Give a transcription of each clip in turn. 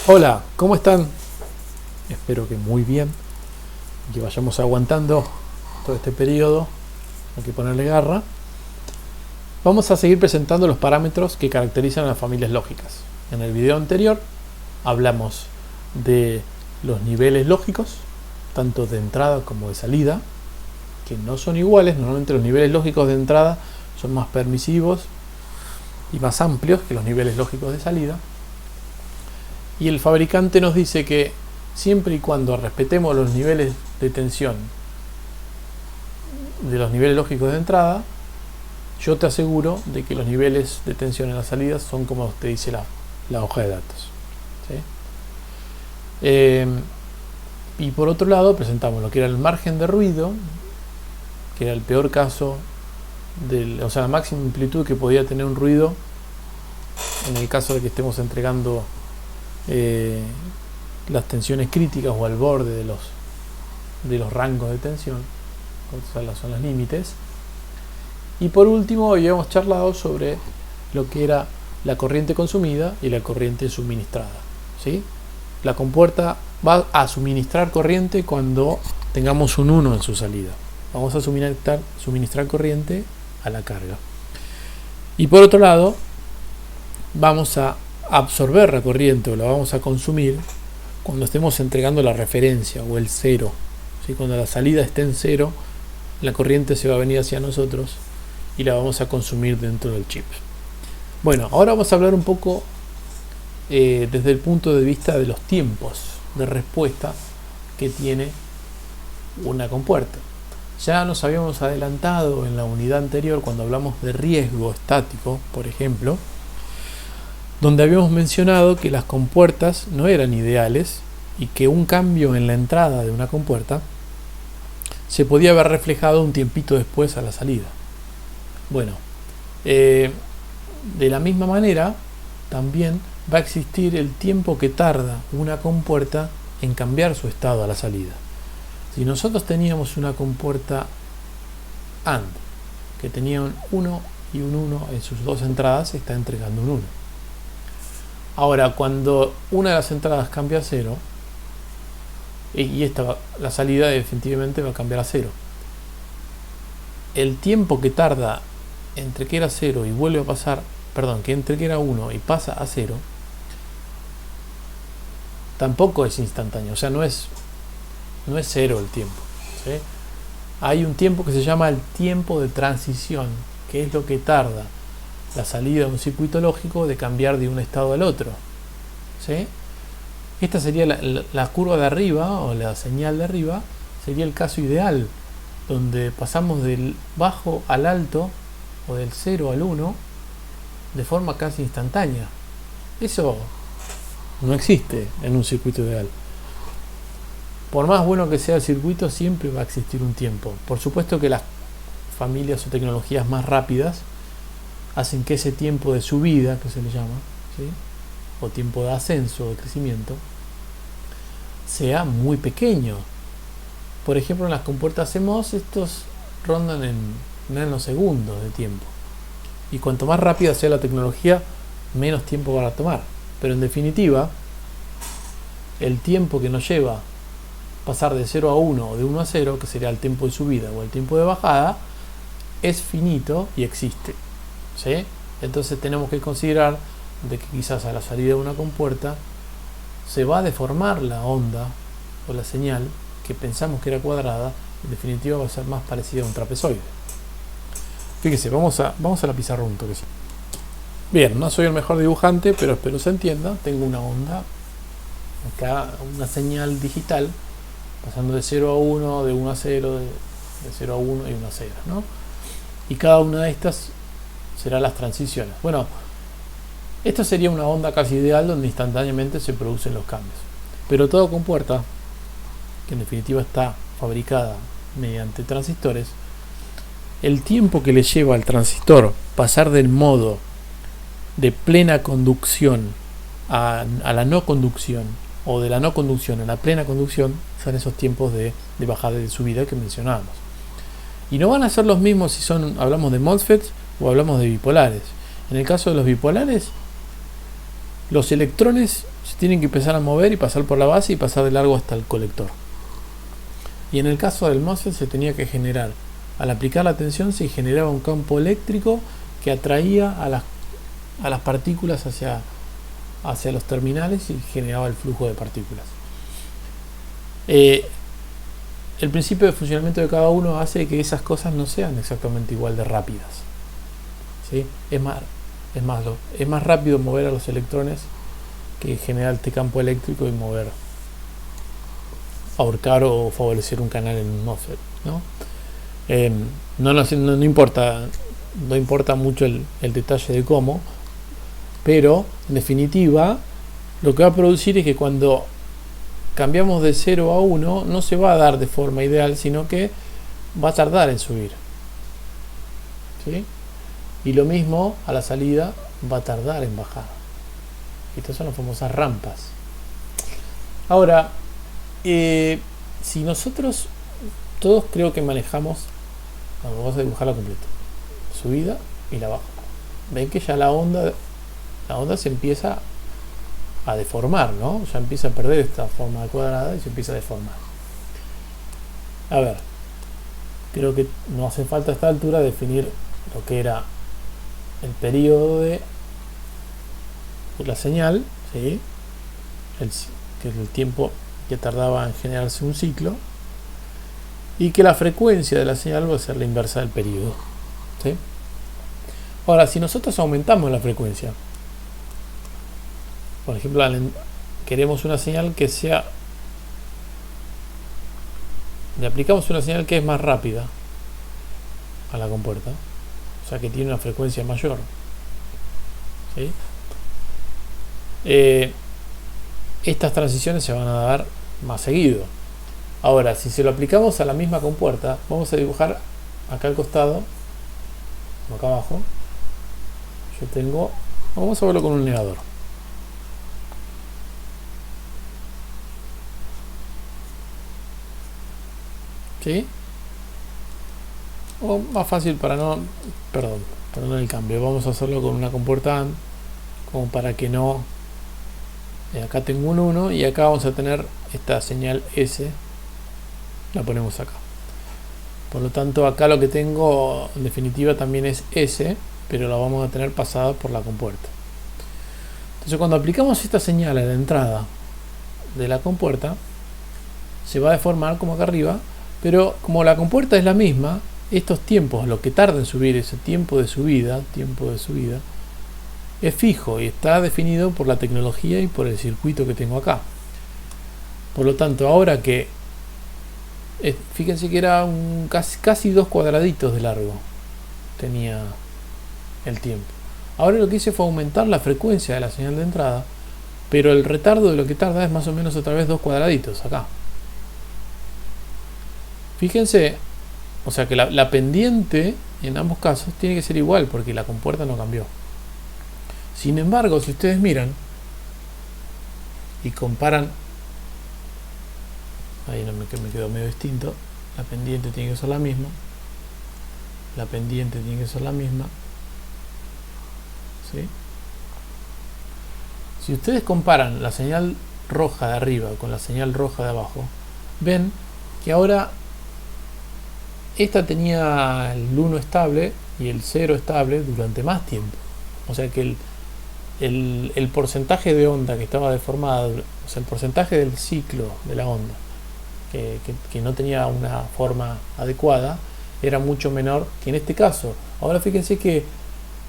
Hola, ¿cómo están? Espero que muy bien, que vayamos aguantando todo este periodo, hay que ponerle garra. Vamos a seguir presentando los parámetros que caracterizan a las familias lógicas. En el video anterior hablamos de los niveles lógicos, tanto de entrada como de salida, que no son iguales. Normalmente los niveles lógicos de entrada son más permisivos y más amplios que los niveles lógicos de salida. Y el fabricante nos dice que siempre y cuando respetemos los niveles de tensión de los niveles lógicos de entrada, yo te aseguro de que los niveles de tensión en las salidas son como te dice la hoja de datos. ¿Sí? Y por otro lado presentamos lo que era el margen de ruido, que era el peor caso, o sea, la máxima amplitud que podía tener un ruido en el caso de que estemos entregando las tensiones críticas o al borde de los rangos de tensión, son los límites. Y por último, hoy hemos charlado sobre lo que era la corriente consumida y la corriente suministrada. ¿Sí? La compuerta va a suministrar corriente cuando tengamos un 1 en su salida. Vamos a suministrar corriente a la carga. Y por otro lado, vamos a absorber la corriente o la vamos a consumir cuando estemos entregando la referencia o el cero. ¿Sí? Cuando la salida esté en cero, la corriente se va a venir hacia nosotros y la vamos a consumir dentro del chip. Bueno, ahora vamos a hablar un poco desde el punto de vista de los tiempos de respuesta que tiene una compuerta. Ya nos habíamos adelantado en la unidad anterior cuando hablamos de riesgo estático, por ejemplo, donde habíamos mencionado que las compuertas no eran ideales y que un cambio en la entrada de una compuerta se podía ver reflejado un tiempito después a la salida. Bueno, de la misma manera también va a existir el tiempo que tarda una compuerta en cambiar su estado a la salida. Si nosotros teníamos una compuerta AND que tenía un 1 y un 1 en sus dos entradas, está entregando un 1. Ahora, cuando una de las entradas cambia a 0, y la salida definitivamente va a cambiar a 0, el tiempo que tarda entre que era 0 y vuelve a pasar, que entre que era 1 y pasa a 0, tampoco es instantáneo, o sea, no es 0 el tiempo. ¿Sí? Hay un tiempo que se llama el tiempo de transición, que es lo que tarda la salida de un circuito lógico de cambiar de un estado al otro. ¿Sí? Esta sería la curva de arriba, o la señal de arriba, sería el caso ideal, donde pasamos del bajo al alto, o del 0 al 1, de forma casi instantánea. Eso no existe en un circuito ideal. Por más bueno que sea el circuito, siempre va a existir un tiempo. Por supuesto que las familias o tecnologías más rápidas hacen que ese tiempo de subida, que se le llama, ¿sí? O tiempo de ascenso o de crecimiento, sea muy pequeño. Por ejemplo, en las compuertas CMOS estos rondan en nanosegundos de tiempo. Y cuanto más rápida sea la tecnología, menos tiempo van a tomar. Pero en definitiva, el tiempo que nos lleva pasar de 0 a 1 o de 1 a 0, que sería el tiempo de subida o el tiempo de bajada, es finito y existe. ¿Sí? Entonces tenemos que considerar de que quizás a la salida de una compuerta se va a deformar la onda o la señal que pensamos que era cuadrada, en definitiva va a ser más parecida a un trapezoide. Fíjese, vamos a la pizarra un toque. Bien, no soy el mejor dibujante, pero espero se entienda. Tengo una onda acá, una señal digital pasando de 0 a 1, de 1 a 0, de 0 a 1 y 1 a 0, ¿no? Y cada una de estas será las transiciones. Bueno, esto sería una onda casi ideal donde instantáneamente se producen los cambios. Pero toda compuerta, que en definitiva está fabricada mediante transistores, el tiempo que le lleva al transistor pasar del modo de plena conducción a la no conducción, o de la no conducción a la plena conducción, son esos tiempos de bajada y de subida que mencionábamos. Y no van a ser los mismos si hablamos de MOSFETs o hablamos de bipolares. En el caso de los bipolares, los electrones se tienen que empezar a mover y pasar por la base y pasar de largo hasta el colector. Y en el caso del MOSFET se tenía que generar, al aplicar la tensión se generaba un campo eléctrico que atraía a las partículas hacia los terminales y generaba el flujo de partículas. El principio de funcionamiento de cada uno hace que esas cosas no sean exactamente igual de rápidas, ¿sí? Es más rápido mover a los electrones que generar este campo eléctrico y ahorcar o favorecer un canal en un MOSFET, ¿no? No importa mucho el detalle de cómo, pero en definitiva lo que va a producir es que cuando cambiamos de 0 a 1 no se va a dar de forma ideal, sino que va a tardar en subir, ¿sí? Y lo mismo a la salida va a tardar en bajar. Estas son las famosas rampas. Ahora, si nosotros todos creo que manejamos, vamos a dibujarla completa, subida y la baja, ven que ya la onda se empieza a deformar, ¿no? Ya empieza a perder esta forma cuadrada y se empieza a deformar. A ver, creo que no hace falta a esta altura definir lo que era el periodo de la señal, ¿sí? Que es el tiempo que tardaba en generarse un ciclo, y que la frecuencia de la señal va a ser la inversa del periodo, ¿sí? Ahora, si nosotros aumentamos la frecuencia, por ejemplo, queremos una señal que sea, le aplicamos una señal que es más rápida a la compuerta, o sea que tiene una frecuencia mayor, ¿sí? Estas transiciones se van a dar más seguido. Ahora, si se lo aplicamos a la misma compuerta, vamos a dibujar acá al costado, acá abajo, vamos a verlo con un negador. ¿Sí? O más fácil perdón el cambio, vamos a hacerlo con una compuerta AND, como para que no, acá tengo un 1 y acá vamos a tener esta señal S, la ponemos acá. Por lo tanto, acá lo que tengo en definitiva también es S, pero la vamos a tener pasada por la compuerta. Entonces, cuando aplicamos esta señal a la entrada de la compuerta, se va a deformar como acá arriba, pero como la compuerta es la misma, estos tiempos, lo que tarda en subir, ese tiempo de subida, es fijo y está definido por la tecnología y por el circuito que tengo acá. Por lo tanto, ahora que fíjense que era casi 2 cuadraditos de largo tenía el tiempo. Ahora lo que hice fue aumentar la frecuencia de la señal de entrada, pero el retardo de lo que tarda es más o menos otra vez 2 cuadraditos acá. Fíjense, o sea que la pendiente en ambos casos tiene que ser igual porque la compuerta no cambió. Sin embargo, si ustedes miran y comparan, ahí me quedó medio distinto, la pendiente tiene que ser la misma, ¿sí? Si ustedes comparan la señal roja de arriba con la señal roja de abajo, ven que ahora esta tenía el 1 estable y el 0 estable durante más tiempo. O sea que el porcentaje de onda que estaba deformada, o sea, el porcentaje del ciclo de la onda que no tenía una forma adecuada, era mucho menor que en este caso. Ahora fíjense que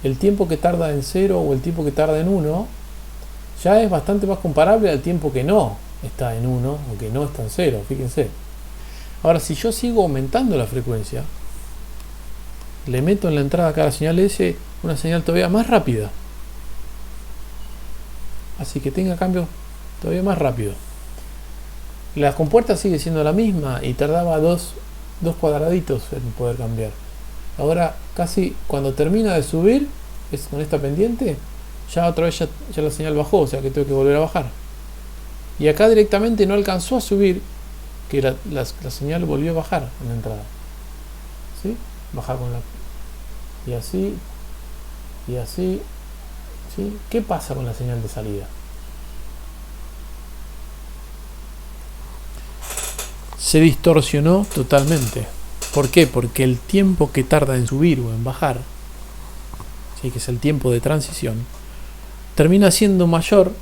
el tiempo que tarda en 0 o el tiempo que tarda en 1 ya es bastante más comparable al tiempo que no está en 1 o que no está en 0, fíjense. Ahora, si yo sigo aumentando la frecuencia, le meto en la entrada a cada señal S una señal todavía más rápida, así que tenga cambios todavía más rápido. La compuerta sigue siendo la misma y tardaba 2 cuadraditos en poder cambiar. Ahora, casi cuando termina de subir, con esta pendiente, ya otra vez ya la señal bajó, o sea que tengo que volver a bajar. Y acá directamente no alcanzó a subir, que la señal volvió a bajar en la entrada, ¿sí? Bajar con la, y así, ¿Sí? ¿Qué pasa con la señal de salida? Se distorsionó totalmente. ¿Por qué? Porque el tiempo que tarda en subir o en bajar, ¿sí? Que es el tiempo de transición, termina siendo mayor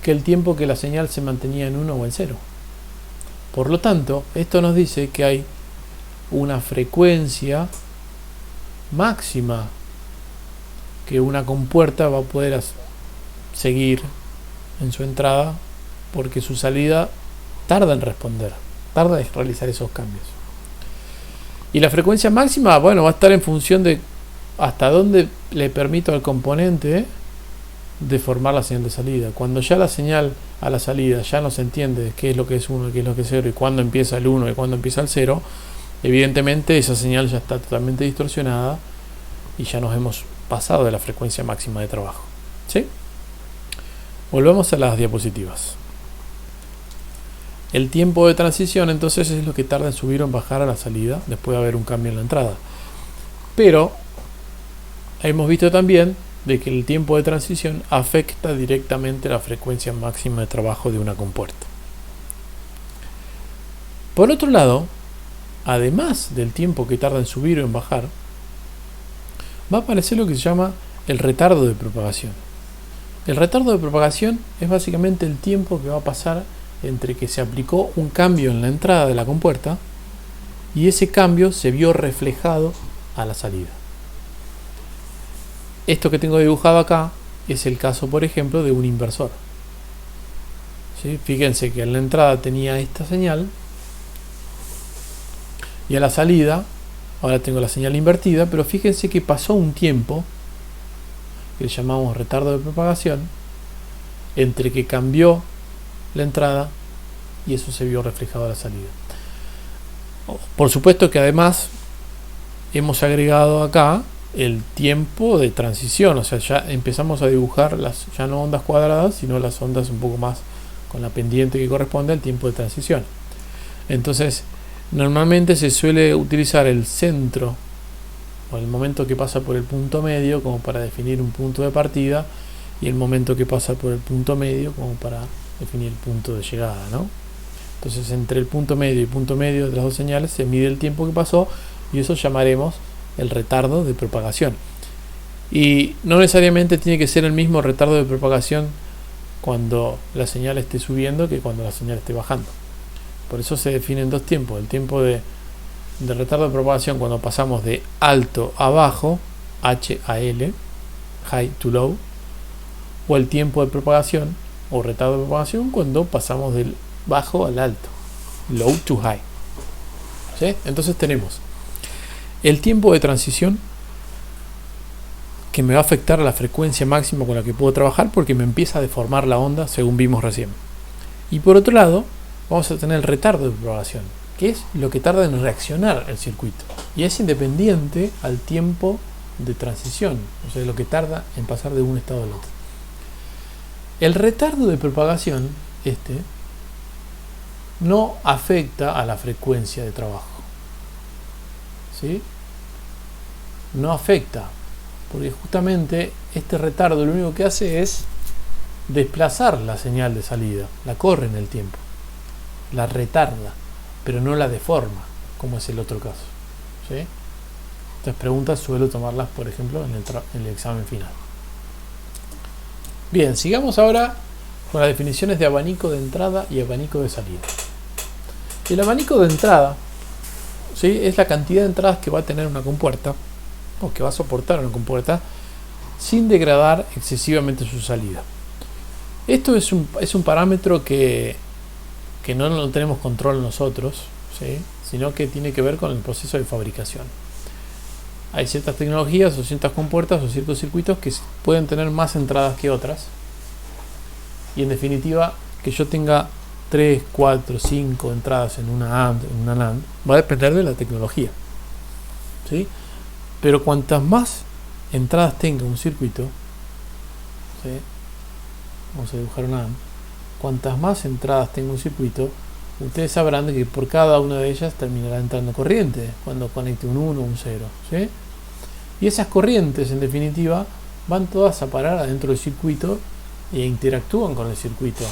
que el tiempo que la señal se mantenía en 1 o en 0. Por lo tanto, esto nos dice que hay una frecuencia máxima que una compuerta va a poder seguir en su entrada, porque su salida tarda en responder, tarda en realizar esos cambios. Y la frecuencia máxima, bueno, va a estar en función de hasta dónde le permito al componente deformar la señal de salida. Cuando ya la señal a la salida ya no se entiende qué es lo que es 1 y qué es lo que es 0 y cuándo empieza el 1 y cuándo empieza el 0, evidentemente esa señal ya está totalmente distorsionada y ya nos hemos pasado de la frecuencia máxima de trabajo. ¿Sí? Volvamos a las diapositivas. El tiempo de transición entonces es lo que tarda en subir o en bajar a la salida después de haber un cambio en la entrada. Pero hemos visto también de que el tiempo de transición afecta directamente la frecuencia máxima de trabajo de una compuerta. Por otro lado, además del tiempo que tarda en subir o en bajar, va a aparecer lo que se llama el retardo de propagación. El retardo de propagación es básicamente el tiempo que va a pasar entre que se aplicó un cambio en la entrada de la compuerta y ese cambio se vio reflejado a la salida. Esto que tengo dibujado acá es el caso, por ejemplo, de un inversor. ¿Sí? Fíjense que en la entrada tenía esta señal y a la salida ahora tengo la señal invertida, pero fíjense que pasó un tiempo que le llamamos retardo de propagación entre que cambió la entrada y eso se vio reflejado a la salida. Por supuesto que además hemos agregado acá el tiempo de transición, o sea, ya empezamos a dibujar ya no ondas cuadradas, sino las ondas un poco más con la pendiente que corresponde al tiempo de transición. Entonces, normalmente se suele utilizar el centro o el momento que pasa por el punto medio como para definir un punto de partida y el momento que pasa por el punto medio como para definir el punto de llegada, ¿no? Entonces, entre el punto medio y punto medio de las dos señales se mide el tiempo que pasó y eso llamaremos el retardo de propagación. Y no necesariamente tiene que ser el mismo retardo de propagación cuando la señal esté subiendo que cuando la señal esté bajando. Por eso se definen dos tiempos: el tiempo de retardo de propagación cuando pasamos de alto a bajo, H a L, high to low, o el tiempo de propagación o retardo de propagación cuando pasamos del bajo al alto, low to high. ¿Sí? Entonces tenemos el tiempo de transición, que me va a afectar a la frecuencia máxima con la que puedo trabajar porque me empieza a deformar la onda según vimos recién. Y por otro lado vamos a tener el retardo de propagación, que es lo que tarda en reaccionar el circuito y es independiente al tiempo de transición, o sea, lo que tarda en pasar de un estado al otro. El retardo de propagación no afecta a la frecuencia de trabajo, ¿sí? No afecta, porque justamente este retardo lo único que hace es desplazar la señal de salida, la corre en el tiempo, la retarda, pero no la deforma, como es el otro caso, ¿sí? Estas preguntas suelo tomarlas, por ejemplo, en el examen final. Bien, sigamos ahora con las definiciones de abanico de entrada y abanico de salida. El abanico de entrada, ¿sí?, es la cantidad de entradas que va a tener una compuerta o que va a soportar una compuerta sin degradar excesivamente su salida. Esto es un parámetro que no lo tenemos control nosotros, ¿sí?, sino que tiene que ver con el proceso de fabricación. Hay ciertas tecnologías o ciertas compuertas o ciertos circuitos que pueden tener más entradas que otras y en definitiva que yo tenga 3, 4, 5 entradas en una AND, en una NAND, va a depender de la tecnología, ¿sí? Pero cuantas más entradas tenga un circuito, ¿sí?, vamos a dibujar una AND, cuantas más entradas tenga un circuito, ustedes sabrán que por cada una de ellas terminará entrando corriente cuando conecte un 1 o un 0, ¿sí? Y esas corrientes en definitiva van todas a parar adentro del circuito e interactúan con el circuito.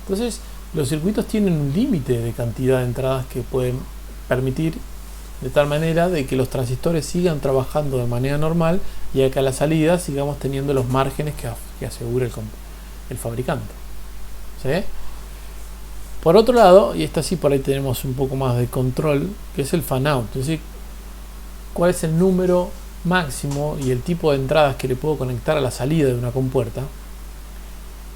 Entonces, los circuitos tienen un límite de cantidad de entradas que pueden permitir, de tal manera de que los transistores sigan trabajando de manera normal y a que a la salida sigamos teniendo los márgenes que asegura el fabricante. ¿Sí? Por otro lado, y esta sí por ahí tenemos un poco más de control, que es el fan-out. Es decir, cuál es el número máximo y el tipo de entradas que le puedo conectar a la salida de una compuerta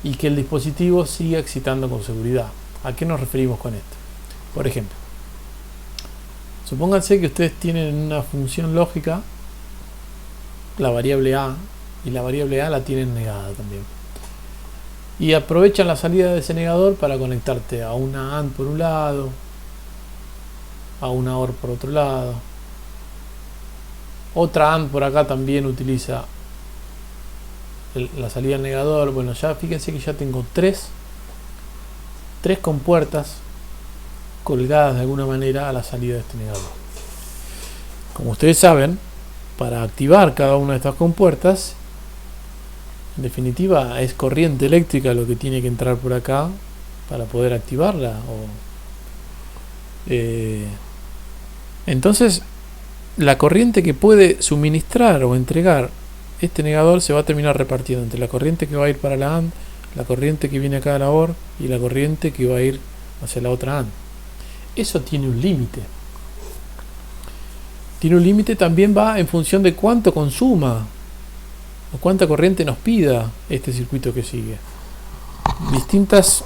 y que el dispositivo siga excitando con seguridad. ¿A qué nos referimos con esto? Por ejemplo, supónganse que ustedes tienen una función lógica, la variable A, y la variable A la tienen negada también. Y aprovechan la salida de ese negador para conectarte a una AND por un lado, a una OR por otro lado. Otra AND por acá también utiliza la salida del negador. Bueno, ya fíjense que ya tengo tres compuertas colgadas de alguna manera a la salida de este negador. Como ustedes saben, para activar cada una de estas compuertas, en definitiva es corriente eléctrica lo que tiene que entrar por acá para poder activarla. Entonces, la corriente que puede suministrar o entregar este negador se va a terminar repartiendo entre la corriente que va a ir para la AND, la corriente que viene acá a la OR y la corriente que va a ir hacia la otra AND. Eso tiene un límite. Tiene un límite, también va en función de cuánto consuma o cuánta corriente nos pida este circuito que sigue. Distintas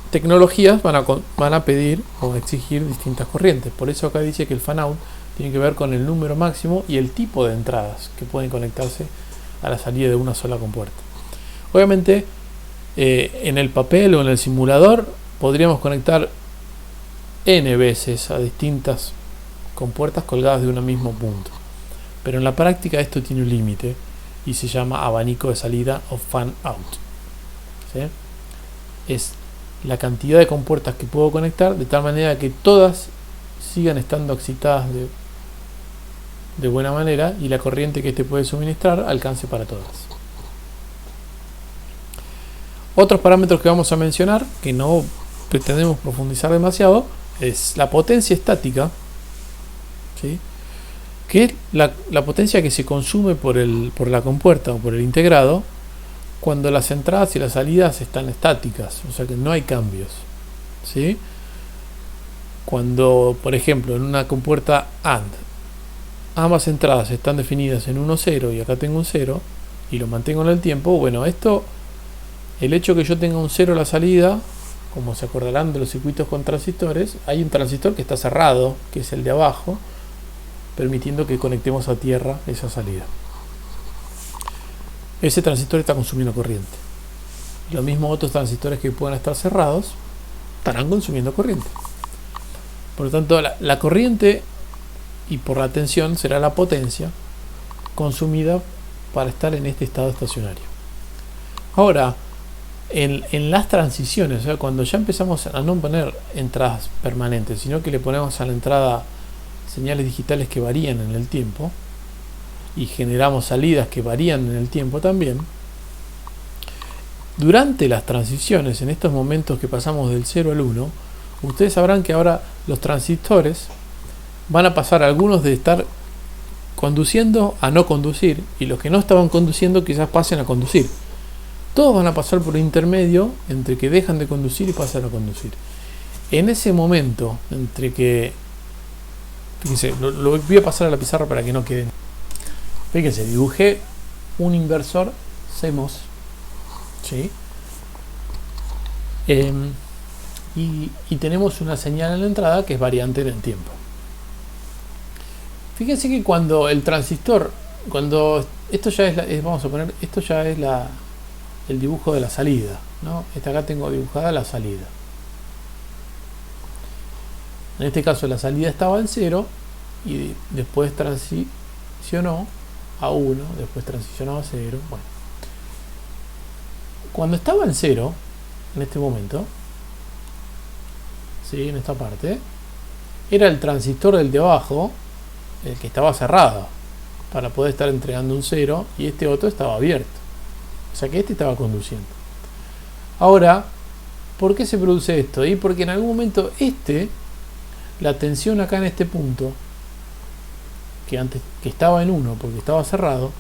tecnologías van a pedir o exigir distintas corrientes. Por eso acá dice que el fan-out tiene que ver con el número máximo y el tipo de entradas que pueden conectarse a la salida de una sola compuerta. Obviamente, en el papel o en el simulador podríamos conectar n veces a distintas compuertas colgadas de un mismo punto. Pero en la práctica esto tiene un límite y se llama abanico de salida o fan-out. ¿Sí? Es la cantidad de compuertas que puedo conectar de tal manera que todas sigan estando excitadas de buena manera y la corriente que este puede suministrar alcance para todas. Otros parámetros que vamos a mencionar, que no pretendemos profundizar demasiado, es la potencia estática, ¿sí? Que es la potencia que se consume por la compuerta o por el integrado cuando las entradas y las salidas están estáticas, o sea que no hay cambios, ¿sí? Cuando, por ejemplo, en una compuerta AND ambas entradas están definidas en 1, 0 y acá tengo un 0 y lo mantengo en el tiempo, bueno, el hecho que yo tenga un 0 a la salida, como se acordarán de los circuitos con transistores, hay un transistor que está cerrado, que es el de abajo, permitiendo que conectemos a tierra esa salida. Ese transistor está consumiendo corriente. Lo mismo otros transistores que puedan estar cerrados estarán consumiendo corriente. Por lo tanto, la corriente y por la tensión será la potencia consumida para estar en este estado estacionario. Ahora, en las transiciones, o sea, cuando ya empezamos a no poner entradas permanentes, sino que le ponemos a la entrada señales digitales que varían en el tiempo y generamos salidas que varían en el tiempo también, durante las transiciones, en estos momentos que pasamos del 0 al 1, ustedes sabrán que ahora los transistores van a pasar algunos de estar conduciendo a no conducir y los que no estaban conduciendo quizás pasen a conducir. Todos van a pasar por un intermedio entre que dejan de conducir y pasan a conducir. En ese momento, entre que... Fíjense, lo voy a pasar a la pizarra para que no queden. Fíjense, dibujé un inversor CMOS, ¿sí? Y tenemos una señal en la entrada que es variante en el tiempo. Fíjense que cuando el transistor, esto ya es vamos a poner, esto ya es el dibujo de la salida, ¿no? Acá tengo dibujada la salida. En este caso la salida estaba en 0 y después transicionó a 1, después transicionó a 0. Bueno. Cuando estaba en 0, en este momento, ¿sí? En esta parte, era el transistor del de abajo el que estaba cerrado. para poder estar entregando un 0 y este otro estaba abierto. O sea que este estaba conduciendo. Ahora, ¿por qué se produce esto? Y porque en algún momento la tensión acá en este punto, que antes que estaba en 1 porque estaba cerrado,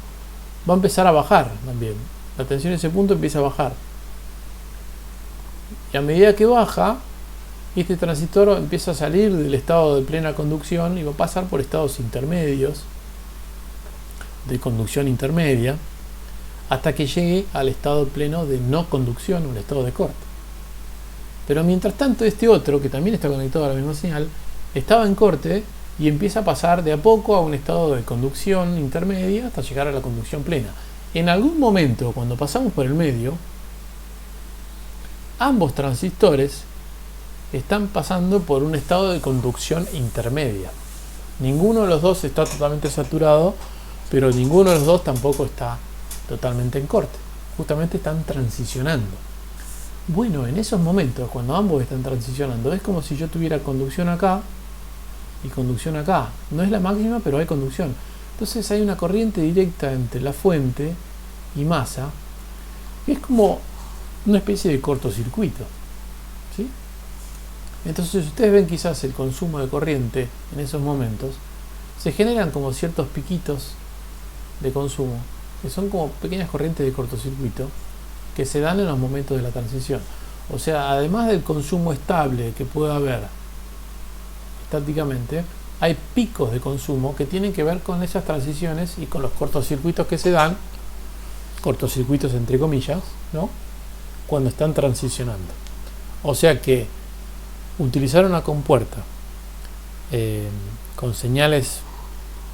va a empezar a bajar también. La tensión en ese punto empieza a bajar. Y a medida que baja, este transistor empieza a salir del estado de plena conducción y va a pasar por estados intermedios, de conducción intermedia, hasta que llegue al estado pleno de no conducción o el estado de corte. Pero mientras tanto este otro, que también está conectado a la misma señal, estaba en corte y empieza a pasar de a poco a un estado de conducción intermedia hasta llegar a la conducción plena. En algún momento, cuando pasamos por el medio, ambos transistores están pasando por un estado de conducción intermedia. Ninguno de los dos está totalmente saturado, pero ninguno de los dos tampoco está totalmente en corte. Justamente están transicionando. Bueno, en esos momentos, cuando ambos están transicionando, es como si yo tuviera conducción acá y conducción acá. No es la máxima, pero hay conducción. Entonces hay una corriente directa entre la fuente y masa, que es como una especie de cortocircuito, ¿sí? Entonces ustedes ven quizás el consumo de corriente en esos momentos, se generan como ciertos piquitos de consumo, que son como pequeñas corrientes de cortocircuito, que se dan en los momentos de la transición. O sea, además del consumo estable que puede haber estáticamente, hay picos de consumo que tienen que ver con esas transiciones y con los cortocircuitos que se dan, cortocircuitos entre comillas, ¿no?, cuando están transicionando. O sea que utilizar una compuerta con señales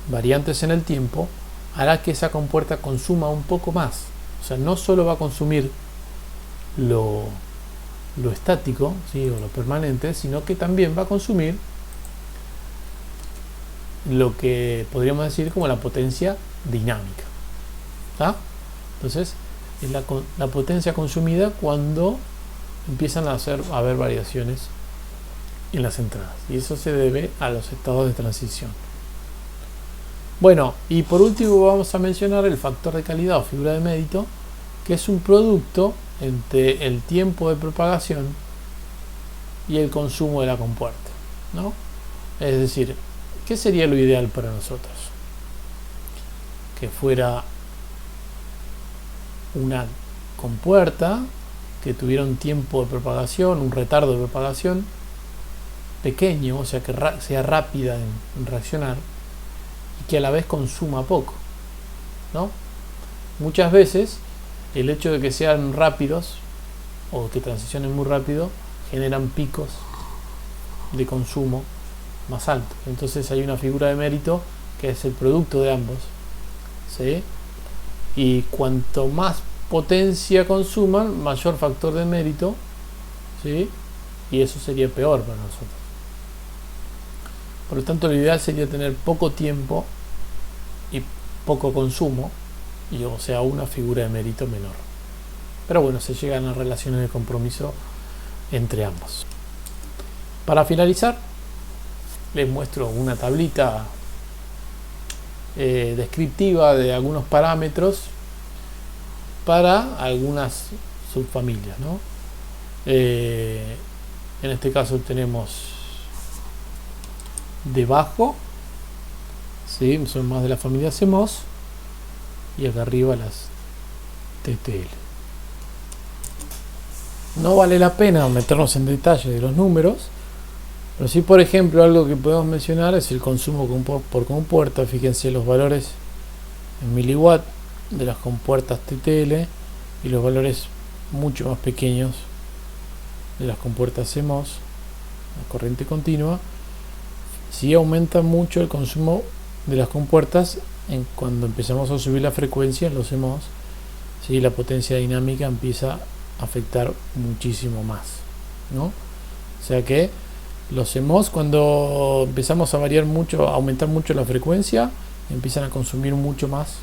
variantes en el tiempo hará que esa compuerta consuma un poco más. O sea, no solo va a consumir lo estático, ¿sí?, o lo permanente, sino que también va a consumir lo que podríamos decir como la potencia dinámica. ¿Tá? Entonces, es la potencia consumida cuando empiezan a haber variaciones en las entradas. Y eso se debe a los estados de transición. Bueno, y por último vamos a mencionar el factor de calidad o figura de mérito, que es un producto entre el tiempo de propagación y el consumo de la compuerta, ¿no? Es decir, ¿qué sería lo ideal para nosotros? Que fuera una compuerta que tuviera un tiempo de propagación, un retardo de propagación pequeño, o sea que sea rápida en reaccionar y que a la vez consuma poco, ¿no? Muchas veces el hecho de que sean rápidos o que transicionen muy rápido generan picos de consumo más altos. Entonces hay una figura de mérito que es el producto de ambos, ¿sí? Y cuanto más potencia consuman, mayor factor de mérito, ¿sí? Y eso sería peor para nosotros. Por lo tanto, lo ideal sería tener poco tiempo y poco consumo, y o sea, una figura de mérito menor. Pero bueno, se llegan a relaciones de compromiso entre ambos. Para finalizar, les muestro una tablita descriptiva de algunos parámetros para algunas subfamilias, ¿no? En este caso tenemos debajo, ¿sí?, son más de la familia CMOS, y acá arriba las TTL. No vale la pena meternos en detalle de los números, pero sí, por ejemplo, algo que podemos mencionar es el consumo por compuerta. Fíjense los valores en miliwatt de las compuertas TTL y los valores mucho más pequeños de las compuertas CMOS, la corriente continua. Sí aumenta mucho el consumo de las compuertas cuando empezamos a subir la frecuencia en los CMOS. Sí, la potencia dinámica empieza a afectar muchísimo más, ¿no? O sea que los CMOS, cuando empezamos a variar mucho, a aumentar mucho la frecuencia, empiezan a consumir mucho más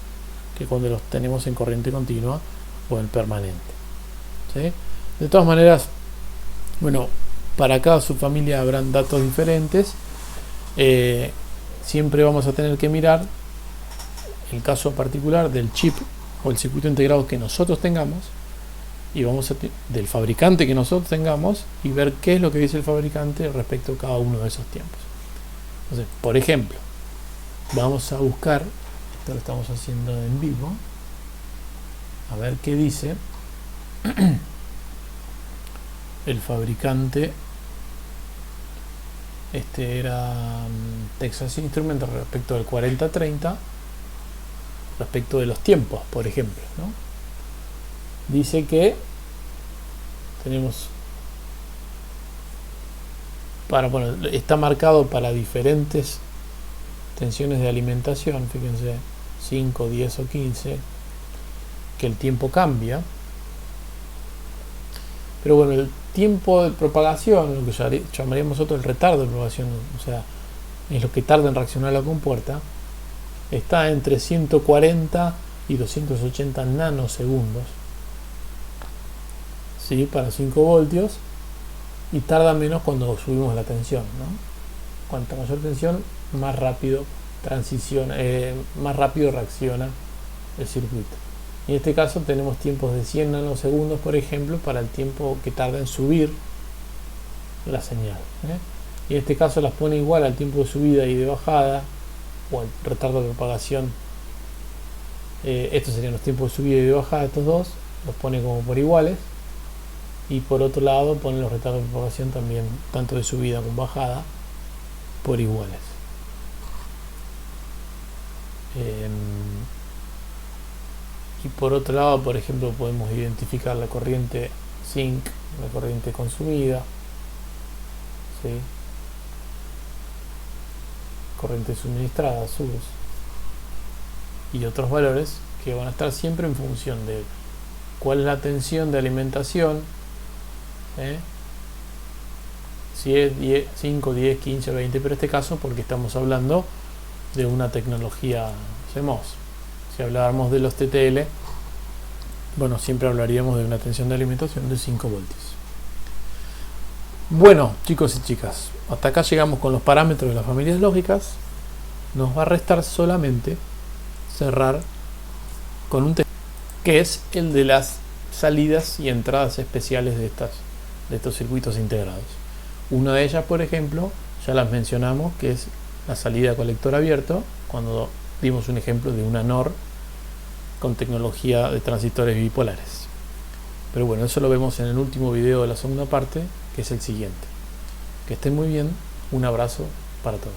que cuando los tenemos en corriente continua o en permanente, ¿sí? De todas maneras, bueno, para cada subfamilia habrán datos diferentes. Siempre vamos a tener que mirar el caso particular del chip o el circuito integrado que nosotros tengamos, y vamos a del fabricante que nosotros tengamos, y ver qué es lo que dice el fabricante respecto a cada uno de esos tiempos. Entonces, por ejemplo, vamos a buscar, esto lo estamos haciendo en vivo, a ver qué dice el fabricante. Este era Texas Instruments respecto del 4030, respecto de los tiempos, por ejemplo, ¿no? Dice que tenemos está marcado para diferentes tensiones de alimentación, fíjense, 5, 10 o 15, que el tiempo cambia. Pero bueno, el tiempo de propagación, lo que llamaríamos nosotros el retardo de propagación, o sea, es lo que tarda en reaccionar la compuerta, está entre 140 y 280 nanosegundos, ¿sí? Para 5 voltios, y tarda menos cuando subimos la tensión, ¿no? Cuanta mayor tensión, más rápido transiciona, más rápido reacciona el circuito. Y en este caso tenemos tiempos de 100 nanosegundos, por ejemplo, para el tiempo que tarda en subir la señal, y en este caso las pone igual al tiempo de subida y de bajada, o al retardo de propagación. Estos serían los tiempos de subida y de bajada, estos dos los pone como por iguales, y por otro lado pone los retardos de propagación también, tanto de subida como bajada, por iguales. Y por otro lado, por ejemplo, podemos identificar la corriente zinc, la corriente consumida, ¿sí? Corriente suministrada, SUS, y otros valores que van a estar siempre en función de cuál es la tensión de alimentación, si es 10, 5, 10, 15, 20, pero en este caso porque estamos hablando de una tecnología CMOS. Si habláramos de los TTL, bueno, siempre hablaríamos de una tensión de alimentación de 5 voltios. Bueno, chicos y chicas, hasta acá llegamos con los parámetros de las familias lógicas. Nos va a restar solamente cerrar con un tema, que es el de las salidas y entradas especiales de estos circuitos integrados. Una de ellas, por ejemplo, ya las mencionamos, que es la salida de colector abierto, cuando dimos un ejemplo de una NOR con tecnología de transistores bipolares. Pero bueno, eso lo vemos en el último video de la segunda parte, que es el siguiente. Que estén muy bien, un abrazo para todos.